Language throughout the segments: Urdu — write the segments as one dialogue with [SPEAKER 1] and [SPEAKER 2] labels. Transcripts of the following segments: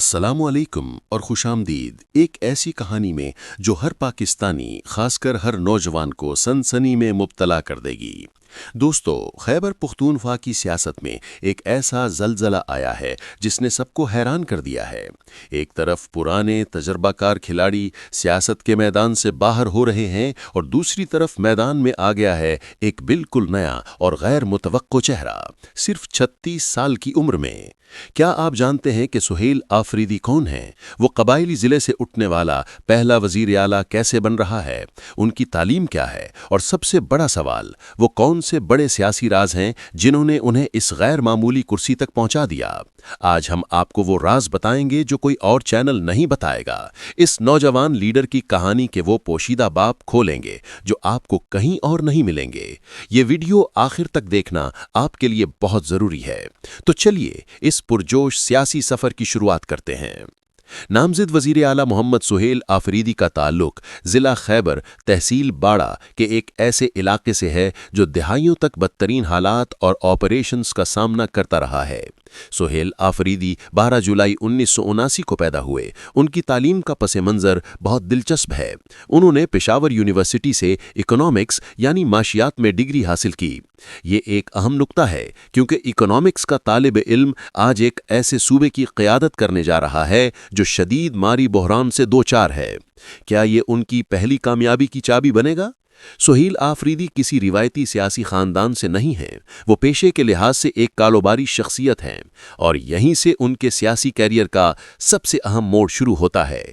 [SPEAKER 1] السلام علیکم اور خوش آمدید ایک ایسی کہانی میں جو ہر پاکستانی خاص کر ہر نوجوان کو سنسنی میں مبتلا کر دے گی۔ دوستو، خیبر پختونخوا کی سیاست میں ایک ایسا زلزلہ آیا ہے جس نے سب کو حیران کر دیا ہے۔ ایک طرف پرانے تجربہ کار کھلاڑی سیاست کے میدان سے باہر ہو رہے ہیں اور دوسری طرف میدان میں آ گیا ہے ایک بالکل نیا اور غیر متوقع چہرہ، صرف 36 سال کی عمر میں۔ کیا آپ جانتے ہیں کہ سہیل آفریدی کون ہیں؟ وہ قبائلی ضلع سے اٹھنے والا پہلا وزیر اعلیٰ کیسے بن رہا ہے؟ ان کی تعلیم کیا ہے؟ اور سب سے بڑا سوال، وہ کون سے بڑے سیاسی راز ہیں جنہوں نے انہیں اس غیر معمولی کرسی تک پہنچا دیا؟ آج ہم آپ کو وہ راز بتائیں گے جو کوئی اور چینل نہیں بتائے گا۔ اس نوجوان لیڈر کی کہانی کے وہ پوشیدہ باب کھولیں گے جو آپ کو کہیں اور نہیں ملیں گے۔ یہ ویڈیو آخر تک دیکھنا آپ کے لیے بہت ضروری ہے۔ تو چلیے اس پرجوش سیاسی سفر کی شروعات کرتے ہیں۔ نامزد وزیر اعلیٰ محمد سہیل آفریدی کا تعلق ضلع خیبر تحصیل باڑہ کے ایک ایسے علاقے سے ہے جو دہائیوں تک بدترین حالات اور آپریشنز کا سامنا کرتا رہا ہے۔ سہیل آفریدی 12 جولائی 1979 کو پیدا ہوئے۔ ان کی تعلیم کا پس منظر بہت دلچسپ ہے۔ انہوں نے پشاور یونیورسٹی سے اکنامکس یعنی معاشیات میں ڈگری حاصل کی۔ یہ ایک اہم نقطہ ہے کیونکہ اکنامکس کا طالب علم آج ایک ایسے صوبے کی قیادت کرنے جا رہا ہے جو شدید مالی بحران سے دوچار ہے۔ کیا یہ ان کی پہلی کامیابی کی چابی بنے گا؟ سہیل آفریدی کسی روایتی سیاسی خاندان سے نہیں ہیں۔ وہ پیشے کے لحاظ سے ایک کاروباری شخصیت ہیں اور یہیں سے ان کے سیاسی کیریئر کا سب سے اہم موڑ شروع ہوتا ہے۔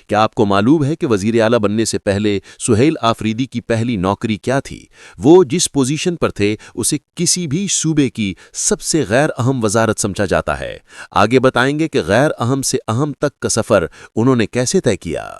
[SPEAKER 1] کیا آپ کو معلوم ہے کہ وزیر اعلیٰ بننے سے پہلے سہیل آفریدی کی پہلی نوکری کیا تھی؟ وہ جس پوزیشن پر تھے اسے کسی بھی صوبے کی سب سے غیر اہم وزارت سمجھا جاتا ہے۔ آگے بتائیں گے کہ غیر اہم سے اہم تک کا سفر انہوں نے کیسے طے کیا۔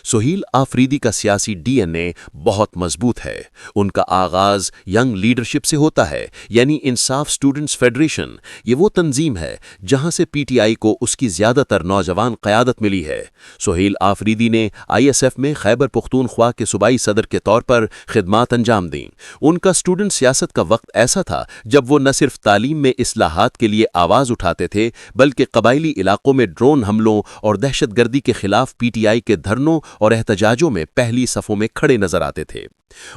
[SPEAKER 1] سہیل آفریدی کا سیاسی ڈی این اے بہت مضبوط ہے۔ ان کا آغاز ینگ لیڈرشپ سے ہوتا ہے، یعنی انصاف اسٹوڈنٹس فیڈریشن۔ یہ وہ تنظیم ہے جہاں سے پی ٹی آئی کو اس کی زیادہ تر نوجوان قیادت ملی ہے۔ سہیل آفریدی نے آئی ایس ایف میں خیبر پختونخوا کے صوبائی صدر کے طور پر خدمات انجام دیں۔ ان کا اسٹوڈنٹ سیاست کا وقت ایسا تھا جب وہ نہ صرف تعلیم میں اصلاحات کے لیے آواز اٹھاتے تھے بلکہ قبائلی علاقوں میں ڈرون حملوں اور دہشت گردی کے خلاف پی ٹی آئی کے دھرنوں اور احتجاجوں میں پہلی صفوں میں کھڑے نظر آتے تھے۔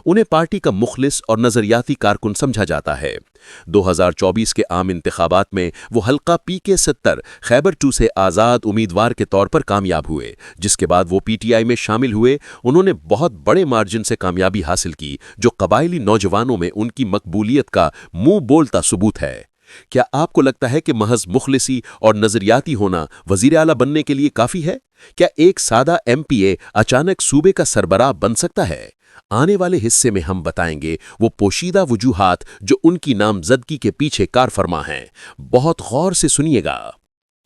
[SPEAKER 1] انہیں پارٹی کا مخلص اور نظریاتی کارکن سمجھا جاتا ہے۔ 2024 کے عام انتخابات میں وہ حلقہ پی کے 70 خیبر 2 سے آزاد امیدوار کے طور پر کامیاب ہوئے، جس کے بعد وہ پی ٹی آئی میں شامل ہوئے۔ انہوں نے بہت بڑے مارجن سے کامیابی حاصل کی جو قبائلی نوجوانوں میں ان کی مقبولیت کا منہ بولتا ثبوت ہے۔ کیا آپ کو لگتا ہے کہ محض مخلصی اور نظریاتی ہونا وزیر اعلیٰ بننے کے لیے کافی ہے؟ کیا ایک سادہ ایم پی اے اچانک صوبے کا سربراہ بن سکتا ہے؟ آنے والے حصے میں ہم بتائیں گے وہ پوشیدہ وجوہات جو ان کی نامزدگی کے پیچھے کار فرما ہیں۔ بہت غور سے سنیے گا۔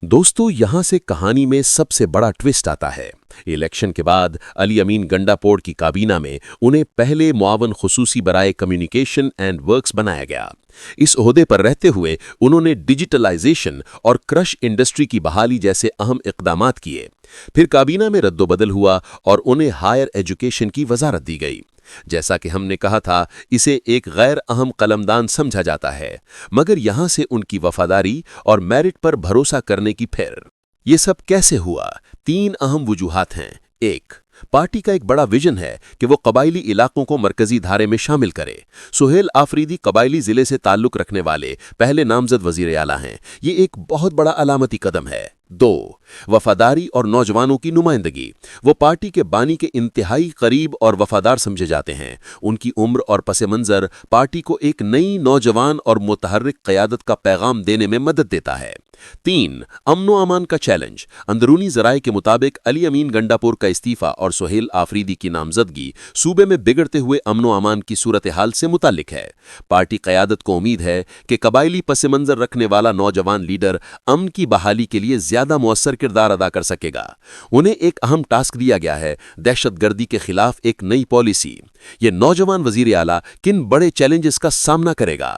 [SPEAKER 1] دوستو، یہاں سے کہانی میں سب سے بڑا ٹوسٹ آتا ہے۔ الیکشن کے بعد علی امین گنڈاپوڑ کی کابینہ میں انہیں پہلے معاون خصوصی برائے کمیونیکیشن اینڈ ورکس بنایا گیا۔ اس عہدے پر رہتے ہوئے انہوں نے ڈیجیٹلائزیشن اور کرش انڈسٹری کی بحالی جیسے اہم اقدامات کیے۔ پھر کابینہ میں رد و بدل ہوا اور انہیں ہائر ایجوکیشن کی وزارت دی گئی۔ جیسا کہ ہم نے کہا تھا، اسے ایک غیر اہم قلمدان سمجھا جاتا ہے، مگر یہاں سے ان کی وفاداری اور میرٹ پر بھروسہ کرنے کی پھر۔ یہ سب کیسے ہوا؟ 3 اہم وجوہات ہیں۔ 1، پارٹی کا ایک بڑا ویژن ہے کہ وہ قبائلی علاقوں کو مرکزی دھارے میں شامل کرے۔ سہیل آفریدی قبائلی ضلع سے تعلق رکھنے والے پہلے نامزد وزیر اعلیٰ ہیں۔ یہ ایک بہت بڑا علامتی قدم ہے۔ 2، وفاداری اور نوجوانوں کی نمائندگی۔ وہ پارٹی کے بانی کے انتہائی قریب اور وفادار سمجھے جاتے ہیں۔ ان کی عمر اور پس منظر پارٹی کو ایک نئی نوجوان اور متحرک قیادت کا پیغام دینے میں مدد دیتا ہے۔ 3، امن و امان کا چیلنج۔ اندرونی ذرائع کے مطابق علی امین گنڈاپور کا استعفیٰ اور سہیل آفریدی کی نامزدگی صوبے میں بگڑتے ہوئے امن و امان کی صورتحال سے متعلق ہے۔ پارٹی قیادت کو امید ہے کہ قبائلی پس منظر رکھنے والا نوجوان لیڈر امن کی بحالی کے لیے زیادہ مؤثر کردار ادا کر سکے گا۔ انہیں ایک اہم ٹاسک دیا گیا ہے، دہشت گردی کے خلاف ایک نئی پالیسی۔ یہ نوجوان وزیر اعلیٰ کن بڑے چیلنجز کا سامنا کرے گا؟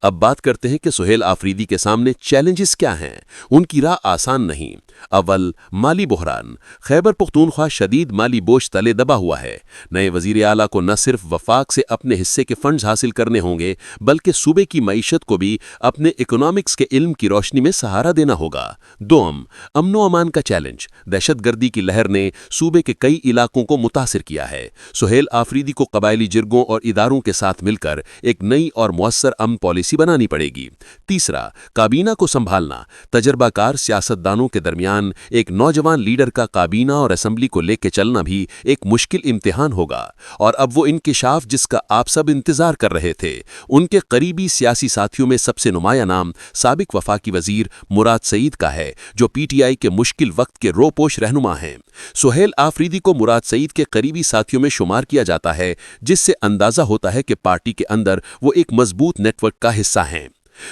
[SPEAKER 1] اب بات کرتے ہیں کہ سہیل آفریدی کے سامنے چیلنجز کیا ہیں۔ ان کی راہ آسان نہیں۔ اول، مالی بحران۔ خیبر پختونخوا شدید مالی بوجھ تلے دبا ہوا ہے۔ نئے وزیر اعلیٰ کو نہ صرف وفاق سے اپنے حصے کے فنڈز حاصل کرنے ہوں گے بلکہ صوبے کی معیشت کو بھی اپنے اکنامکس کے علم کی روشنی میں سہارا دینا ہوگا۔ دوم، امن و امان کا چیلنج۔ دہشت گردی کی لہر نے صوبے کے کئی علاقوں کو متاثر کیا ہے۔ سہیل آفریدی کو قبائلی جرگوں اور اداروں کے ساتھ مل کر ایک نئی اور مؤثر امن پالیسی بنانی پڑے گی۔ تیسرا، کابینہ کو سنبھالنا۔ تجربہ کار سیاستدانوں کے درمیان ایک نوجوان لیڈر کا کابینہ اور اسمبلی کو لے کے چلنا بھی ایک مشکل امتحان ہوگا، اور اب وہ انکشاف جس کا آپ سب انتظار کر رہے تھے۔ ان کے قریبی سیاسی ساتھیوں میں سب سے نمایاں نام سابق وفاقی وزیر مراد سعید کا ہے، جو پی ٹی آئی کے مشکل وقت کے روپوش رہنما ہیں۔ سہیل آفریدی کو مراد سعید کے قریبی ساتھیوں میں شمار کیا جاتا ہے، جس سے اندازہ ہوتا ہے کہ پارٹی کے اندر وہ ایک مضبوط نیٹ ورک کا حصہ ہیں۔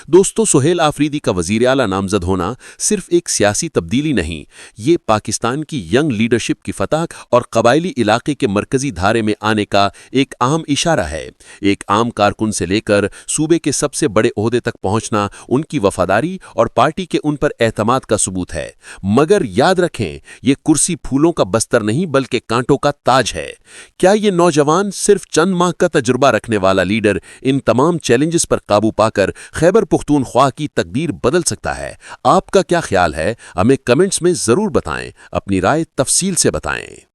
[SPEAKER 1] دوستو، سہیل آفریدی کا وزیر اعلیٰ نامزد ہونا صرف ایک سیاسی تبدیلی نہیں، یہ پاکستان کی ینگ لیڈرشپ کی فتح اور قبائلی علاقے کے مرکزی دھارے میں آنے کا ایک اہم اشارہ ہے۔ ایک عام کارکن سے لے کر صوبے کے سب سے بڑے عہدے تک پہنچنا ان کی وفاداری اور پارٹی کے ان پر اعتماد کا ثبوت ہے۔ مگر یاد رکھیں، یہ کرسی پھولوں کا بستر نہیں بلکہ کانٹوں کا تاج ہے۔ کیا یہ نوجوان صرف چند ماہ کا تجربہ رکھنے والا لیڈر ان تمام چیلنجز پر قابو پا کر خیبر پختونخوا کی تقدیر بدل سکتا ہے؟ آپ کا کیا خیال ہے؟ ہمیں کمنٹس میں ضرور بتائیں، اپنی رائے تفصیل سے بتائیں۔